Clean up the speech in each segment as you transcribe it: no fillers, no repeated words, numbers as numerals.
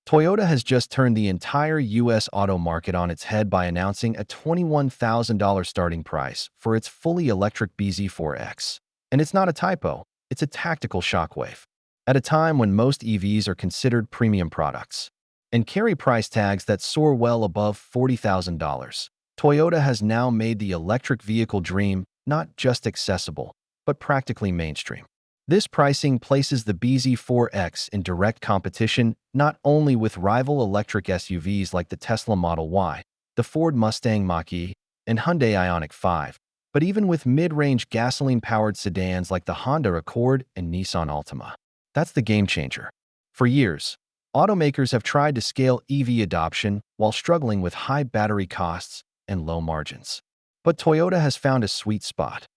Toyota has just turned the entire U.S. auto market on its head by announcing a $21,000 starting price for its fully electric BZ4X. And it's not a typo, it's a tactical shockwave. At a time when most EVs are considered premium products and carry price tags that soar well above $40,000, Toyota has now made the electric vehicle dream not just accessible, but practically mainstream. This pricing places the BZ4X in direct competition not only with rival electric SUVs like the Tesla Model Y, the Ford Mustang Mach-E, and Hyundai Ioniq 5, but even with mid-range gasoline-powered sedans like the Honda Accord and Nissan Altima. That's the game changer. For years, automakers have tried to scale EV adoption while struggling with high battery costs and low margins. But Toyota has found a sweet spot,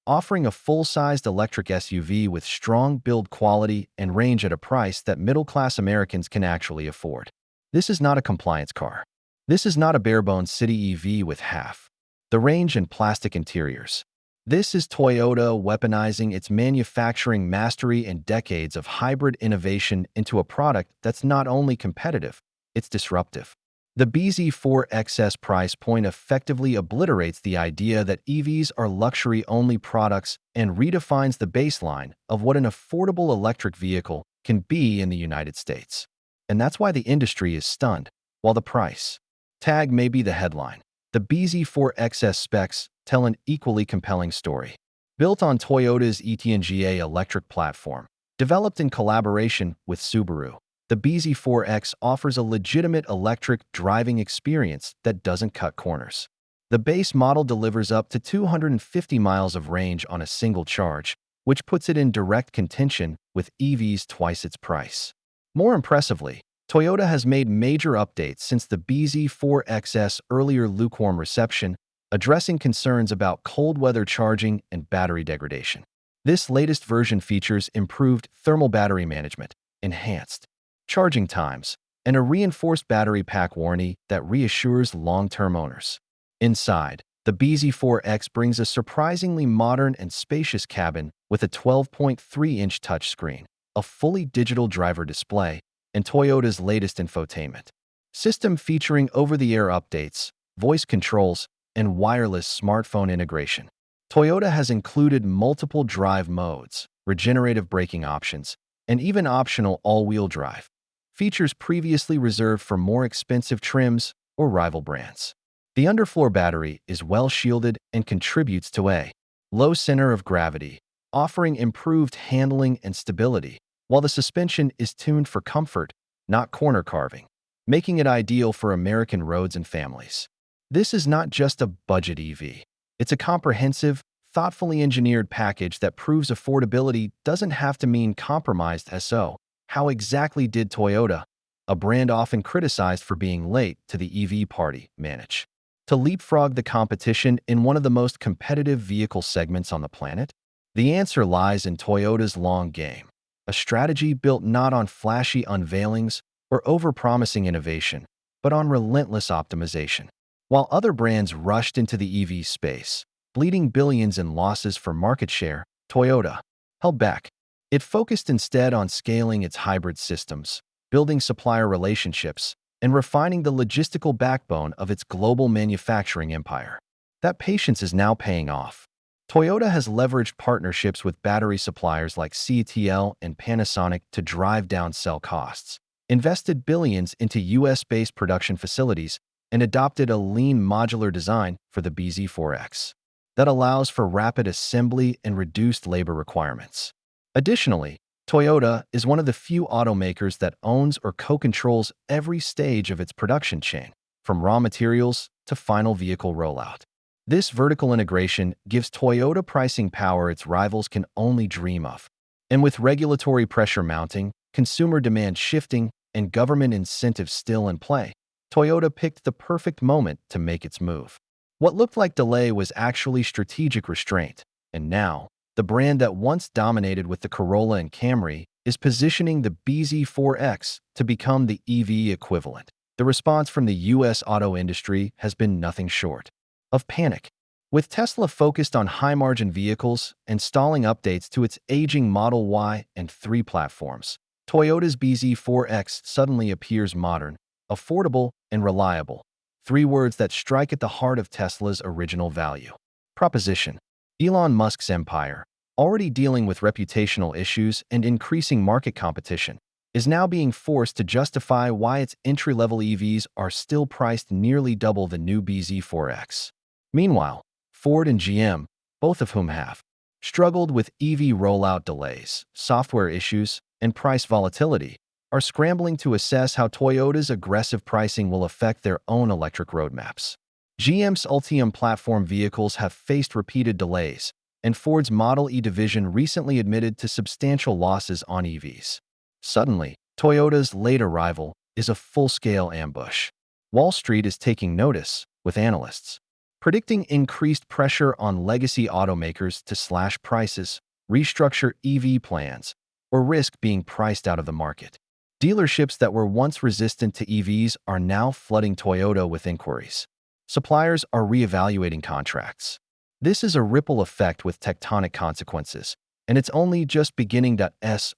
offering a full-sized electric SUV with strong build quality and range at a price that middle-class Americans can actually afford. This is not a compliance car. This is not a bare-bones city EV with half the range and plastic interiors. This is Toyota weaponizing its manufacturing mastery and decades of hybrid innovation into a product that's not only competitive, it's disruptive. The BZ4X's price point effectively obliterates the idea that EVs are luxury-only products and redefines the baseline of what an affordable electric vehicle can be in the United States. And that's why the industry is stunned. While the price tag may be the headline, the BZ4X's specs tell an equally compelling story. Built on Toyota's e-TNGA electric platform, developed in collaboration with Subaru, the BZ4X offers a legitimate electric driving experience that doesn't cut corners. The base model delivers up to 250 miles of range on a single charge, which puts it in direct contention with EVs twice its price. More impressively, Toyota has made major updates since the BZ4X's earlier lukewarm reception, addressing concerns about cold weather charging and battery degradation. This latest version features improved thermal battery management, enhanced charging times, and a reinforced battery pack warranty that reassures long-term owners. Inside, the BZ4X brings a surprisingly modern and spacious cabin with a 12.3-inch touchscreen, a fully digital driver display, and Toyota's latest infotainment system featuring over-the-air updates, voice controls, and wireless smartphone integration. Toyota has included multiple drive modes, regenerative braking options, and even optional all-wheel drive, features previously reserved for more expensive trims or rival brands. The underfloor battery is well shielded and contributes to a low center of gravity, offering improved handling and stability, while the suspension is tuned for comfort, not corner carving, making it ideal for American roads and families. This is not just a budget EV. It's a comprehensive, thoughtfully engineered package that proves affordability doesn't have to mean compromised. So, how exactly did Toyota, a brand often criticized for being late to the EV party, manage to leapfrog the competition in one of the most competitive vehicle segments on the planet? The answer lies in Toyota's long game, a strategy built not on flashy unveilings or overpromising innovation, but on relentless optimization. While other brands rushed into the EV space, bleeding billions in losses for market share, Toyota held back. It focused instead on scaling its hybrid systems, building supplier relationships, and refining the logistical backbone of its global manufacturing empire. That patience is now paying off. Toyota has leveraged partnerships with battery suppliers like CATL and Panasonic to drive down cell costs, invested billions into US-based production facilities, and adopted a lean modular design for the BZ4X that allows for rapid assembly and reduced labor requirements. Additionally, Toyota is one of the few automakers that owns or co-controls every stage of its production chain, from raw materials to final vehicle rollout. This vertical integration gives Toyota pricing power its rivals can only dream of. And with regulatory pressure mounting, consumer demand shifting, and government incentives still in play, Toyota picked the perfect moment to make its move. What looked like delay was actually strategic restraint, and now, the brand that once dominated with the Corolla and Camry is positioning the BZ4X to become the EV equivalent. The response from the US auto industry has been nothing short of panic. With Tesla focused on high-margin vehicles and stalling updates to its aging Model Y and 3 platforms, Toyota's BZ4X suddenly appears modern, affordable, and reliable. Three words that strike at the heart of Tesla's original value proposition. Elon Musk's empire, already dealing with reputational issues and increasing market competition, is now being forced to justify why its entry-level EVs are still priced nearly double the new BZ4X. Meanwhile, Ford and GM, both of whom have struggled with EV rollout delays, software issues, and price volatility, are scrambling to assess how Toyota's aggressive pricing will affect their own electric roadmaps. GM's Ultium platform vehicles have faced repeated delays, and Ford's Model E division recently admitted to substantial losses on EVs. Suddenly, Toyota's late arrival is a full-scale ambush. Wall Street is taking notice, with analysts predicting increased pressure on legacy automakers to slash prices, restructure EV plans, or risk being priced out of the market. Dealerships that were once resistant to EVs are now flooding Toyota with inquiries. Suppliers are reevaluating contracts. This is a ripple effect with tectonic consequences, and it's only just beginning.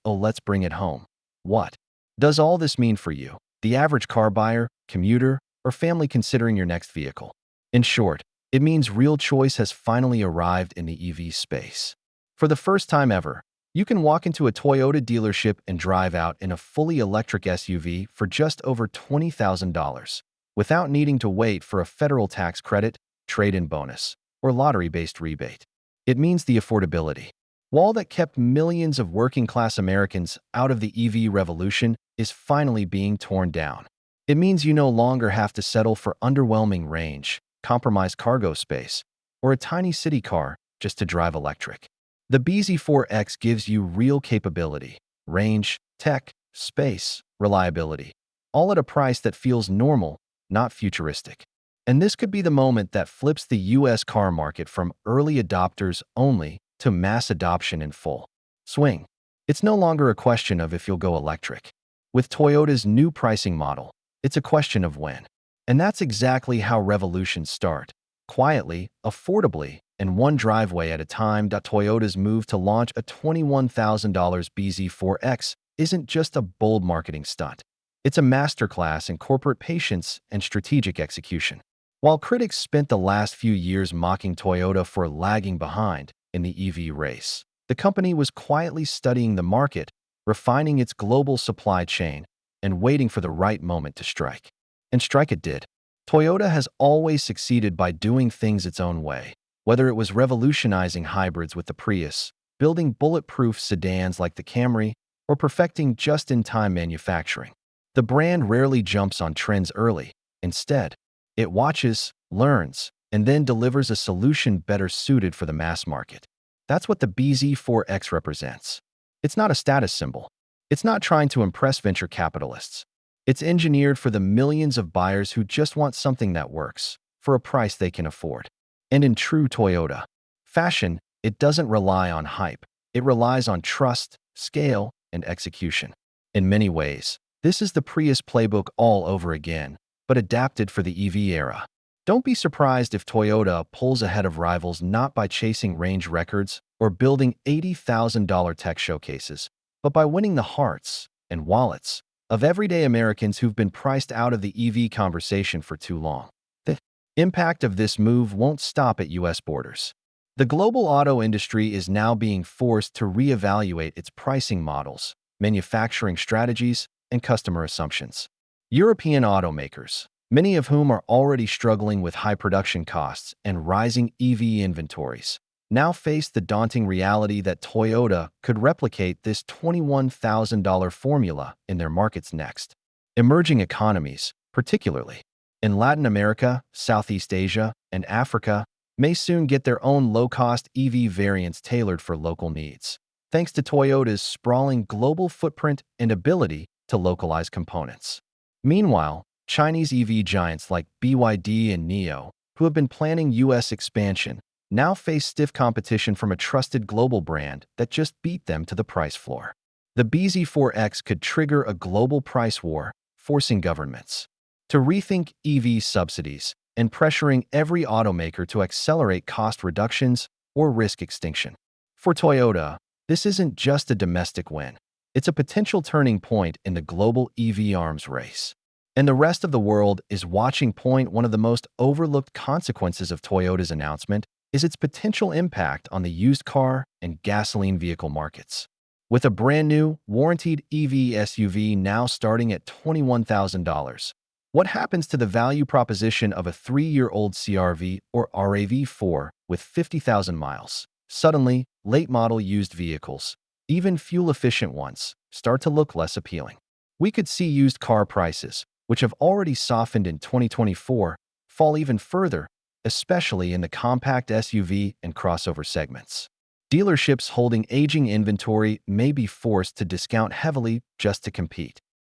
Let's bring it home. What does all this mean for you, the average car buyer, commuter, or family considering your next vehicle? In short, it means real choice has finally arrived in the EV space. For the first time ever, you can walk into a Toyota dealership and drive out in a fully electric SUV for just over $20,000, without needing to wait for a federal tax credit, trade-in bonus, or lottery-based rebate. It means the affordability wall that kept millions of working-class Americans out of the EV revolution is finally being torn down. It means you no longer have to settle for underwhelming range, compromised cargo space, or a tiny city car just to drive electric. The BZ4X gives you real capability, range, tech, space, reliability, all at a price that feels normal, not futuristic. And this could be the moment that flips the US car market from early adopters only to mass adoption in full swing. It's no longer a question of if you'll go electric. With Toyota's new pricing model, it's a question of when. And that's exactly how revolutions start. Quietly, affordably, and one driveway at a time. Toyota's move to launch a $21,000 BZ4X isn't just a bold marketing stunt. It's a masterclass in corporate patience and strategic execution. While critics spent the last few years mocking Toyota for lagging behind in the EV race, the company was quietly studying the market, refining its global supply chain, and waiting for the right moment to strike. And strike it did. Toyota has always succeeded by doing things its own way. Whether it was revolutionizing hybrids with the Prius, building bulletproof sedans like the Camry, or perfecting just-in-time manufacturing, the brand rarely jumps on trends early. Instead, it watches, learns, and then delivers a solution better suited for the mass market. That's what the BZ4X represents. It's not a status symbol. It's not trying to impress venture capitalists. It's engineered for the millions of buyers who just want something that works, for a price they can afford. And in true Toyota fashion, it doesn't rely on hype. It relies on trust, scale, and execution. In many ways, this is the Prius playbook all over again, but adapted for the EV era. Don't be surprised if Toyota pulls ahead of rivals not by chasing range records or building $80,000 tech showcases, but by winning the hearts and wallets of everyday Americans who've been priced out of the EV conversation for too long. The impact of this move won't stop at US borders. The global auto industry is now being forced to reevaluate its pricing models, manufacturing strategies, and customer assumptions. European automakers, many of whom are already struggling with high production costs and rising EV inventories, now face the daunting reality that Toyota could replicate this $21,000 formula in their markets next. Emerging economies, particularly in Latin America, Southeast Asia, and Africa, may soon get their own low-cost EV variants tailored for local needs, thanks to Toyota's sprawling global footprint and ability to localize components. Meanwhile, Chinese EV giants like BYD and NIO, who have been planning US expansion, now face stiff competition from a trusted global brand that just beat them to the price floor. The BZ4X could trigger a global price war, forcing governments to rethink EV subsidies and pressuring every automaker to accelerate cost reductions or risk extinction. For Toyota, this isn't just a domestic win. It's a potential turning point in the global EV arms race. And the rest of the world is watching. One of the most overlooked consequences of Toyota's announcement is its potential impact on the used car and gasoline vehicle markets. With a brand new, warranted EV SUV now starting at $21,000, what happens to the value proposition of a 3-year-old CRV or RAV4 with 50,000 miles? Suddenly, late-model used vehicles, even fuel-efficient ones, start to look less appealing. We could see used car prices, which have already softened in 2024, fall even further, especially in the compact SUV and crossover segments. Dealerships holding aging inventory may be forced to discount heavily just to compete.